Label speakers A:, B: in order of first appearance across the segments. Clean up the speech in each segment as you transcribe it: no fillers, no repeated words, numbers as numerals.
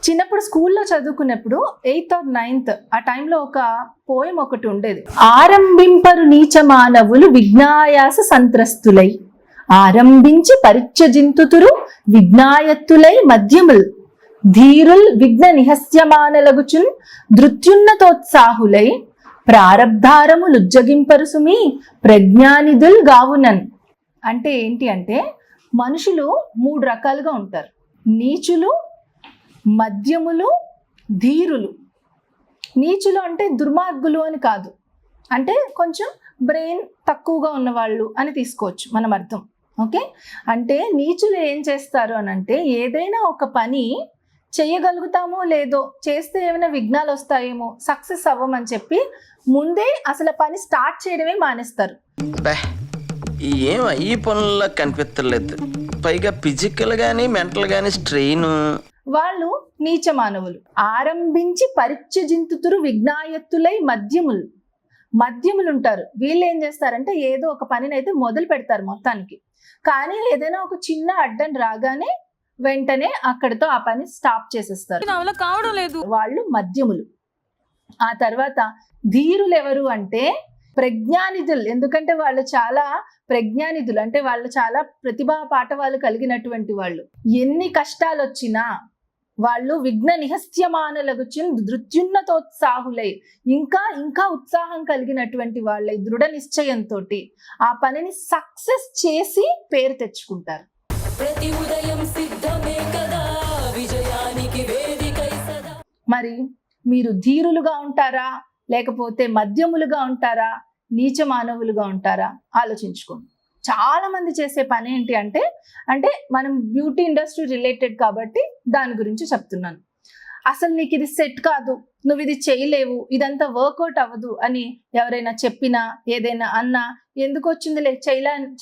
A: చిన్నప్పుడు స్కూల్లో చదువుకున్నప్పుడు 8th or 9th ఆ టైంలో ఒక పోయం ఒకటి ఉండేది. ఆరంభింపరు నీచ మానవులు విజ్ఞాయాస సంత్రస్తులై, ఆరంభించి పరిత్యజింతుతురు విజ్ఞాయత్తులై మధ్యముల్, ధీరుల్ విఘ్న నిహస్యమానలగుచున్ ధృత్యున్నతోత్సాహులై, ప్రారబ్ధారములు ఉజ్జగింపరుసుమి ప్రజ్ఞానిధుల్ గావునన్. అంటే ఏంటి అంటే, మనుషులు 3 రకాలుగా ఉంటారు. నీచులు, మధ్యములు, ధీరులు. నీచులు అంటే దుర్మార్గులు అని కాదు, అంటే కొంచెం బ్రెయిన్ తక్కువగా ఉన్నవాళ్ళు అని తీసుకోవచ్చు మనం అర్థం. ఓకే, అంటే నీచులు ఏం చేస్తారు అని అంటే, ఏదైనా ఒక పని చేయగలుగుతామో లేదో, చేస్తే ఏమైనా విఘ్నాలు వస్తాయేమో, సక్సెస్ అవ్వమని చెప్పి ముందే అసలు పని స్టార్ట్ చేయడమే మానేస్తారు.
B: ఏం ఈ పనుల్లో కనిపించలేదు, పైగా ఫిజికల్ గానీ మెంటల్ గానీ స్ట్రెయిన్.
A: వాళ్ళు నీచ మానవులు. ఆరంభించి పరిత్యజింతుతురు విజ్ఞాయత్తులై మధ్యములు. మధ్యములు ఉంటారు. వీళ్ళు ఏం చేస్తారంటే, ఏదో ఒక పనిని అయితే మొదలు పెడతారు మొత్తానికి, కానీ ఏదైనా ఒక చిన్న అడ్డం రాగానే వెంటనే అక్కడితో ఆ పని స్టాప్ చేసేస్తారు.
C: కావడం లేదు.
A: వాళ్ళు మధ్యములు. ఆ తర్వాత ధీరులు ఎవరు అంటే ప్రజ్ఞానిధులు. ఎందుకంటే వాళ్ళు చాలా ప్రజ్ఞానిధులు, అంటే వాళ్ళు చాలా ప్రతిభా పాఠవాలు కలిగినటువంటి వాళ్ళు. ఎన్ని కష్టాలు వచ్చినా వాళ్ళు విఘ్న నిహస్యమానలగుచున్ ధృత్యున్నతోత్సాహులై, ఇంకా ఇంకా ఉత్సాహం కలిగినటువంటి వాళ్ళై దృఢ నిశ్చయంతో ఆ పనిని సక్సెస్ చేసి పేరు తెచ్చుకుంటారు. మరి మీరు ధీరులుగా ఉంటారా, లేకపోతే మధ్యములుగా ఉంటారా, నీచ మానవులుగా ఉంటారా? ఆలోచించుకోండి. చాలా మంది చేసే పని ఏంటి అంటే, మనం బ్యూటీ ఇండస్ట్రీ రిలేటెడ్ కాబట్టి దాని గురించి చెప్తున్నాను. అసలు నీకు ఇది సెట్ కాదు, నువ్వు ఇది చేయలేవు, ఇదంతా వర్కౌట్ అవ్వదు అని ఎవరైనా చెప్పినా, ఏదైనా అన్నా, ఎందుకు వచ్చిందిలే,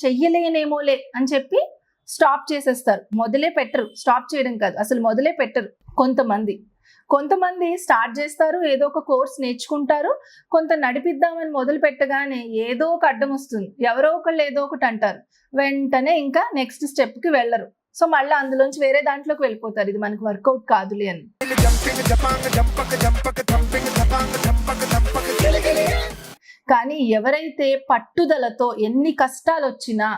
A: చెయ్యలేనేమోలే అని చెప్పి స్టాప్ చేసేస్తారు. మొదలే పెట్టరు. స్టాప్ చేయడం కాదు, అసలు మొదలే పెట్టరు. కొంతమంది స్టార్ట్ చేస్తారు, ఏదో ఒక కోర్స్ నేర్చుకుంటారు, కొంత నడిపిద్దామని మొదలు పెట్టగానే ఏదో ఒక అడ్డం వస్తుంది, ఎవరో ఒకళ్ళు ఏదో ఒకటి అంటారు, వెంటనే ఇంకా నెక్స్ట్ స్టెప్కి వెళ్ళరు. సో మళ్ళీ అందులోంచి వేరే దాంట్లోకి వెళ్ళిపోతారు, ఇది మనకు వర్కౌట్ కాదులే అని. కానీ ఎవరైతే పట్టుదలతో ఎన్ని కష్టాలు వచ్చినా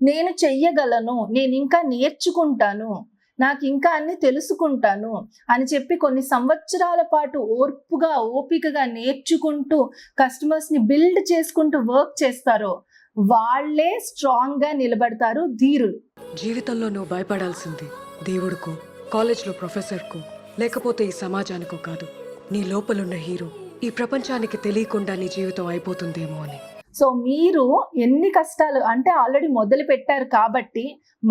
A: నేను చెయ్యగలను, నేను ఇంకా నేర్చుకుంటాను, నాకు ఇంకా అన్ని తెలుసుకుంటాను అని చెప్పి కొన్ని సంవత్సరాల పాటు ఓర్పుగా ఓపికగా నేర్చుకుంటూ కస్టమర్స్ని బిల్డ్ చేసుకుంటూ వర్క్ చేస్తారో వాళ్ళే స్ట్రాంగ్గా నిలబడతారు, ధీరులు.
C: జీవితంలో నువ్వు భయపడాల్సింది దేవుడికో, కాలేజ్లో ప్రొఫెసర్కో, లేకపోతే ఈ సమాజానికో కాదు, నీ లోపలున్న హీరో ఈ ప్రపంచానికి తెలియకుండా నీ జీవితం అయిపోతుందేమో అని.
A: సో మీరు ఎన్ని కష్టాలు అంటే ఆల్రెడీ మొదలు పెట్టారు కాబట్టి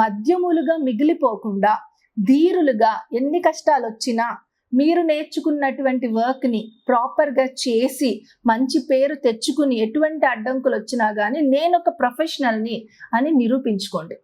A: మధ్యములుగా మిగిలిపోకుండా ధీరులుగా ఎన్ని కష్టాలు వచ్చినా మీరు నేర్చుకున్నటువంటి వర్క్ని ప్రాపర్గా చేసి మంచి పేరు తెచ్చుకుని ఎటువంటి అడ్డంకులు వచ్చినా కానీ నేను ఒక ప్రొఫెషనల్ని అని నిరూపించుకోండి.